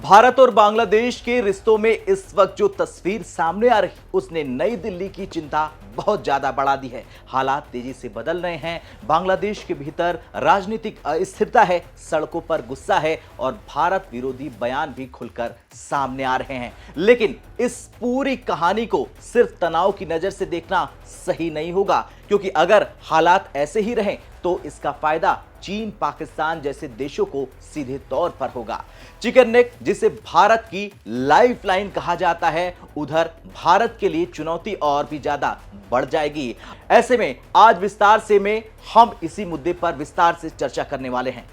भारत और बांग्लादेश के रिश्तों में इस वक्त जो तस्वीर सामने आ रही उसने नई दिल्ली की चिंता बहुत ज्यादा बढ़ा दी है। हालात तेजी से बदल रहे हैं। बांग्लादेश के भीतर राजनीतिक अस्थिरता है, सड़कों पर गुस्सा है और भारत विरोधी बयान भी खुलकर सामने आ रहे हैं। लेकिन इस पूरी कहानी को सिर्फ तनाव की नजर से देखना सही नहीं होगा, क्योंकि अगर हालात ऐसे ही रहें तो इसका फायदा चीन, पाकिस्तान जैसे देशों को सीधे तौर पर होगा। चिकन नेक, जिसे भारत की लाइफलाइन कहा जाता है, उधर भारत के लिए चुनौती और भी ज्यादा बढ़ जाएगी। ऐसे में आज विस्तार से हम इसी मुद्दे पर विस्तार से चर्चा करने वाले हैं।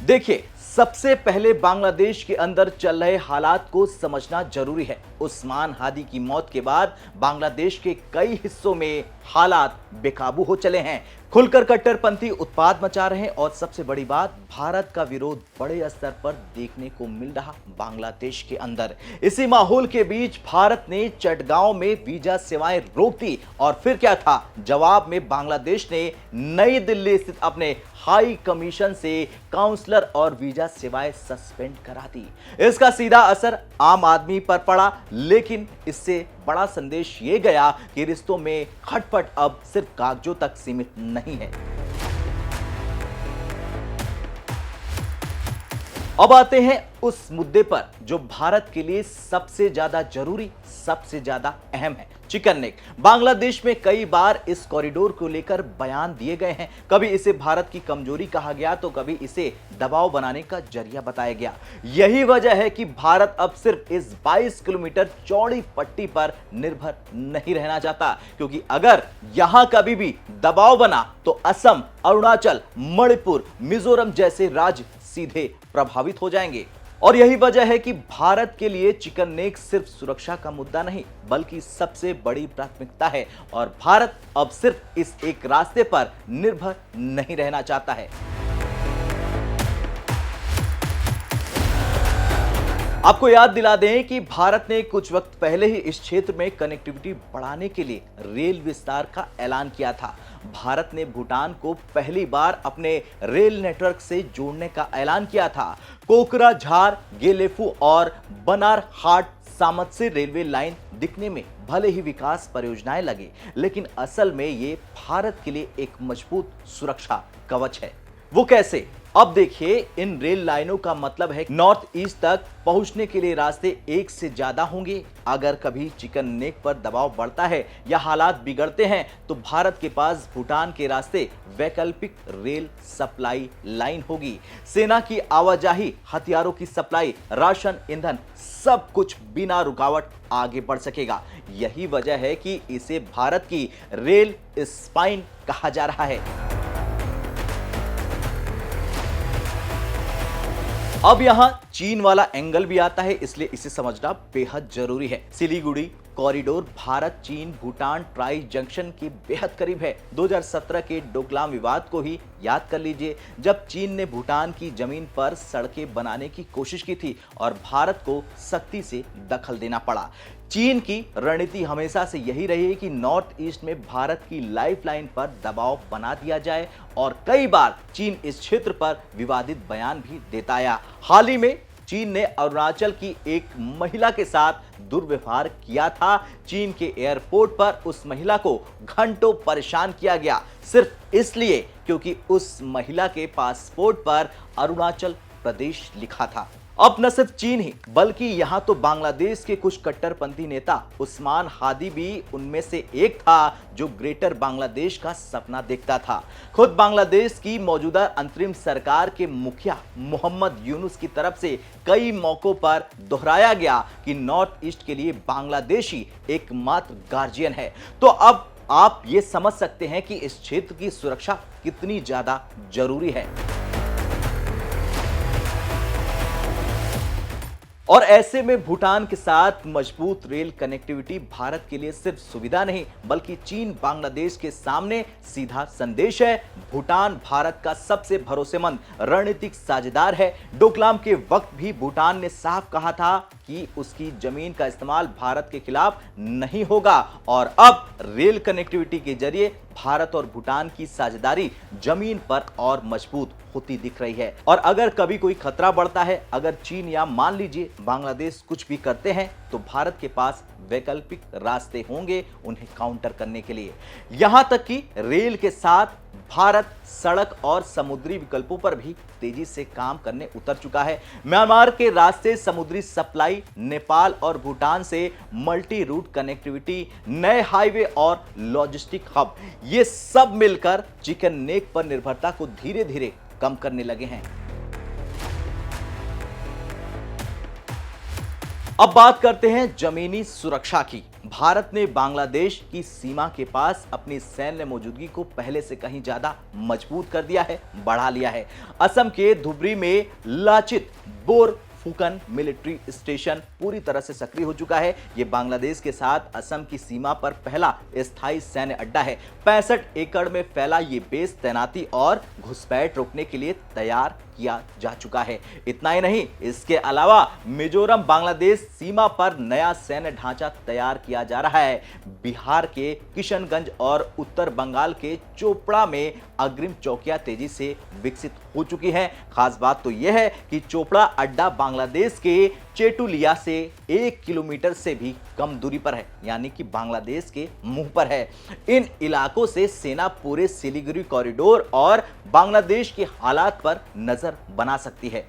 देखिए, सबसे पहले बांग्लादेश के अंदर चल रहे हालात को समझना जरूरी है। उस्मान हादी की मौत के बाद बांग्लादेश के कई हिस्सों में हालात बेकाबू हो चले हैं। खुलकर कट्टरपंथी उत्पात मचा रहे हैं और सबसे बड़ी बात, भारत का विरोध बड़े स्तर पर देखने को मिल रहा बांग्लादेश के अंदर। इसी माहौल के बीच भारत ने चटगांव में वीजा सेवाएं रोक दी और फिर क्या था, जवाब में बांग्लादेश ने नई दिल्ली स्थित अपने हाई कमीशन से काउंसलर और वीजा सेवाएं सस्पेंड करा दी। इसका सीधा असर आम आदमी पर पड़ा, लेकिन इससे बड़ा संदेश ये गया कि रिश्तों में खटपट अब सिर्फ कागजों तक सीमित नहीं है। अब आते हैं उस मुद्दे पर जो भारत के लिए सबसे ज्यादा जरूरी, सबसे ज्यादा अहम है, चिकन नेक। बांग्लादेश में कई बार इस कॉरिडोर को लेकर बयान दिए गए हैं। कभी इसे भारत की कमजोरी कहा गया तो कभी इसे दबाव बनाने का जरिया बताया गया। यही वजह है कि भारत अब सिर्फ इस 22 किलोमीटर चौड़ी पट्टी पर निर्भर नहीं रहना चाहता, क्योंकि अगर यहां कभी भी दबाव बना तो असम, अरुणाचल, मणिपुर, मिजोरम जैसे राज्य सीधे प्रभावित हो जाएंगे। और यही वजह है कि भारत के लिए चिकन नेक सिर्फ सुरक्षा का मुद्दा नहीं, बल्कि सबसे बड़ी प्राथमिकता है और भारत अब सिर्फ इस एक रास्ते पर निर्भर नहीं रहना चाहता है। आपको याद दिला दें कि भारत ने कुछ वक्त पहले ही इस क्षेत्र में कनेक्टिविटी बढ़ाने के लिए रेल विस्तार का ऐलान किया था। भारत ने भूटान को पहली बार अपने रेल नेटवर्क से जोड़ने का ऐलान किया था। कोकराझार, गेलेफू और बनारहाट सामतसे रेलवे लाइन दिखने में भले ही विकास परियोजनाएं लगे, लेकिन असल में ये भारत के लिए एक मजबूत सुरक्षा कवच है। वो कैसे? अब देखिए, इन रेल लाइनों का मतलब है नॉर्थ ईस्ट तक पहुंचने के लिए रास्ते एक से ज्यादा होंगे। अगर कभी चिकन नेक पर दबाव बढ़ता है या हालात बिगड़ते हैं तो भारत के पास भूटान के रास्ते वैकल्पिक रेल सप्लाई लाइन होगी। सेना की आवाजाही, हथियारों की सप्लाई, राशन, ईंधन, सब कुछ बिना रुकावट आगे बढ़ सकेगा। यही वजह है कि इसे भारत की रेल स्पाइन कहा जा रहा है। अब यहां चीन वाला एंगल भी आता है, इसलिए इसे समझना बेहद जरूरी है। सिलीगुड़ी कॉरिडोर भारत, चीन, भूटान ट्राई जंक्शन के बेहद करीब है। 2017 के डोकलाम विवाद को ही याद कर लीजिए, जब चीन ने भूटान की जमीन पर सड़कें बनाने की कोशिश की थी और भारत को सख्ती से दखल देना पड़ा। चीन की रणनीति हमेशा से यही रही है कि नॉर्थ ईस्ट में भारत की लाइफलाइन पर दबाव बना दिया जाए और कई बार चीन इस क्षेत्र पर विवादित बयान भी देता आया। हाल ही में चीन ने अरुणाचल की एक महिला के साथ दुर्व्यवहार किया था। चीन के एयरपोर्ट पर उस महिला को घंटों परेशान किया गया, सिर्फ इसलिए क्योंकि उस महिला के पासपोर्ट पर अरुणाचल प्रदेश लिखा था। अब न सिर्फ चीन ही, बल्कि यहां तो बांग्लादेश के कुछ कट्टरपंथी नेता, उस्मान हादी भी उनमें से एक था जो ग्रेटर बांग्लादेश का सपना देखता था। खुद बांग्लादेश की मौजूदा अंतरिम सरकार के मुखिया मोहम्मद यूनुस की तरफ से कई मौकों पर दोहराया गया कि नॉर्थ ईस्ट के लिए बांग्लादेशी एकमात्र गार्जियन है। तो अब आप ये समझ सकते हैं कि इस क्षेत्र की सुरक्षा कितनी ज्यादा जरूरी है। और ऐसे में भूटान के साथ मजबूत रेल कनेक्टिविटी भारत के लिए सिर्फ सुविधा नहीं, बल्कि चीन बांग्लादेश के सामने सीधा संदेश है। भूटान भारत का सबसे भरोसेमंद रणनीतिक साझेदार है। डोकलाम के वक्त भी भूटान ने साफ कहा था कि उसकी जमीन का इस्तेमाल भारत के खिलाफ नहीं होगा और अब रेल कनेक्टिविटी के जरिए भारत और भूटान की साझेदारी जमीन पर और मजबूत होती दिख रही है। और अगर कभी कोई खतरा बढ़ता है, अगर चीन या मान लीजिए बांग्लादेश कुछ भी करते हैं, तो भारत के पास वैकल्पिक रास्ते होंगे उन्हें काउंटर करने के लिए। यहां तक कि रेल के साथ भारत सड़क और समुद्री विकल्पों पर भी तेजी से काम करने उतर चुका है। म्यांमार के रास्ते, समुद्री सप्लाई, नेपाल और भूटान से मल्टी रूट कनेक्टिविटी, नए हाईवे और लॉजिस्टिक हब, ये सब मिलकर चिकन नेक पर निर्भरता को धीरे धीरे कम करने लगे हैं। अब बात करते हैं जमीनी सुरक्षा की। भारत ने बांग्लादेश की सीमा के पास अपनी सैन्य मौजूदगी को पहले से कहीं ज्यादा मजबूत कर दिया है, बढ़ा लिया है। असम के धुबरी में Lachit bore Phukan military station पूरी तरह से सक्रिय हो चुका है। यह बांग्लादेश के साथ असम की सीमा पर पहला स्थायी सैन्य अड्डा है। 65 एकड़ में फैला ये बेस तैनाती और घुसपैठ रोकने के लिए तैयार किया जा चुका है। इतना ही नहीं, इसके अलावा मिजोरम बांग्लादेश सीमा पर नया सैन्य ढांचा तैयार किया जा रहा है। बिहार के किशनगंज और उत्तर बंगाल के चोपड़ा में अग्रिम चौकियां तेजी से विकसित हो चुकी हैं। खास बात तो यह है कि चोपड़ा अड्डा बांग्लादेश के चेटुलिया से 1 किलोमीटर से भी कम दूरी पर है, यानी कि बांग्लादेश के मुंह पर है। इन इलाकों से सेना पूरे सिलीगुड़ी कॉरिडोर और बांग्लादेश के हालात पर नजर बना सकती है।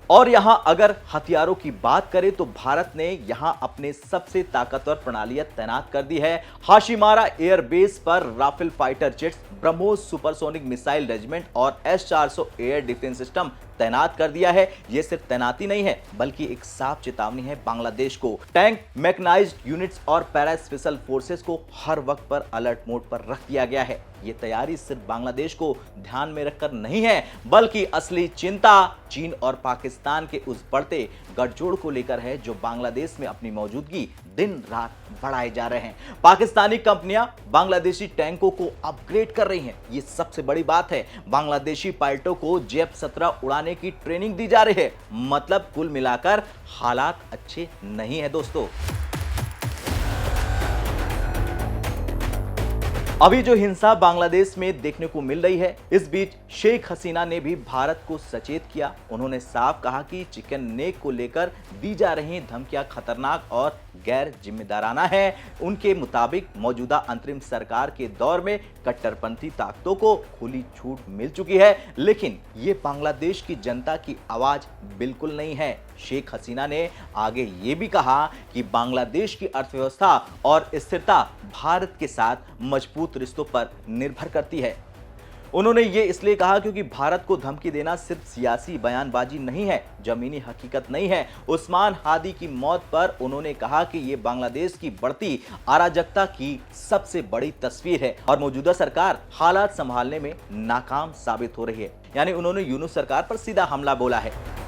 और यहां अगर हथियारों की बात करें तो भारत ने यहां अपने सबसे ताकतवर प्रणालियां तैनात कर दी है। हाशिमारा एयरबेस पर Rafale fighter jets, BrahMos supersonic missile regiment और S-400 एयर डिफेंस सिस्टम तैनात कर दिया है। यह सिर्फ तैनाती नहीं है, बल्कि एक साफ चेतावनी है बांग्लादेश को। टैंक, मैकेनाइज्ड यूनिट्स और पैरा स्पेशल फोर्सेस को हर वक्त पर अलर्ट मोड पर रख दिया गया है। यह तैयारी सिर्फ बांग्लादेश को ध्यान में रखकर नहीं है, बल्कि असली चिंता चीन और पाकिस्तान के उस बढ़ते गठजोड़ को लेकर है, जो बांग्लादेश में अपनी मौजूदगी दिन रात बढ़ाए जा रहे हैं। पाकिस्तानी कंपनियां बांग्लादेशी टैंकों को अपग्रेड कर रही हैं। यह सबसे बड़ी बात है। बांग्लादेशी पायलटों को J-17 उड़ाने की ट्रेनिंग दी जा रही है। मतलब कुल मिलाकर हालात अच्छे नहीं है दोस्तों। अभी जो हिंसा बांग्लादेश में देखने को मिल रही है, इस बीच शेख हसीना ने भी भारत को सचेत किया। उन्होंने साफ कहा कि चिकन नेक को लेकर दी जा रही धमकियां खतरनाक और गैर जिम्मेदाराना है। उनके मुताबिक मौजूदा अंतरिम सरकार के दौर में कट्टरपंथी ताकतों को खुली छूट मिल चुकी है, लेकिन ये बांग्लादेश की जनता की आवाज बिल्कुल नहीं है। शेख हसीना ने आगे ये भी कहा कि बांग्लादेश की अर्थव्यवस्था और स्थिरता भारत के साथ मजबूत रिश्तों पर निर्भर करती है। उन्होंने ये इसलिए कहा क्योंकि भारत को धमकी देना सिर्फ सियासी बयानबाजी नहीं है, जमीनी हकीकत नहीं है। उस्मान हादी की मौत पर उन्होंने कहा कि ये बांग्लादेश की बढ़ती अराजकता की सबसे बड़ी तस्वीर है और मौजूदा सरकार हालात संभालने में नाकाम साबित हो रही है। यानी उन्होंने यूनुस सरकार पर सीधा हमला बोला है।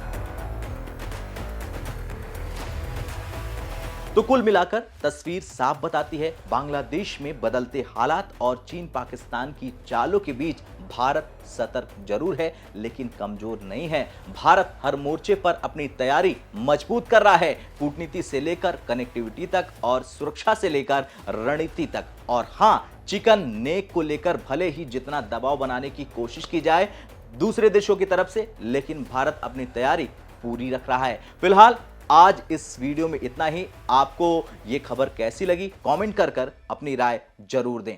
तो कुल मिलाकर तस्वीर साफ बताती है, बांग्लादेश में बदलते हालात और चीन पाकिस्तान की चालों के बीच भारत सतर्क जरूर है, लेकिन कमजोर नहीं है। भारत हर मोर्चे पर अपनी तैयारी मजबूत कर रहा है, कूटनीति से लेकर कनेक्टिविटी तक और सुरक्षा से लेकर रणनीति तक। और हाँ, चिकन नेक को लेकर भले ही जितना दबाव बनाने की कोशिश की जाए दूसरे देशों की तरफ से, लेकिन भारत अपनी तैयारी पूरी रख रहा है। फिलहाल आज इस वीडियो में इतना ही। आपको ये खबर कैसी लगी, कमेंट कर अपनी राय जरूर दें।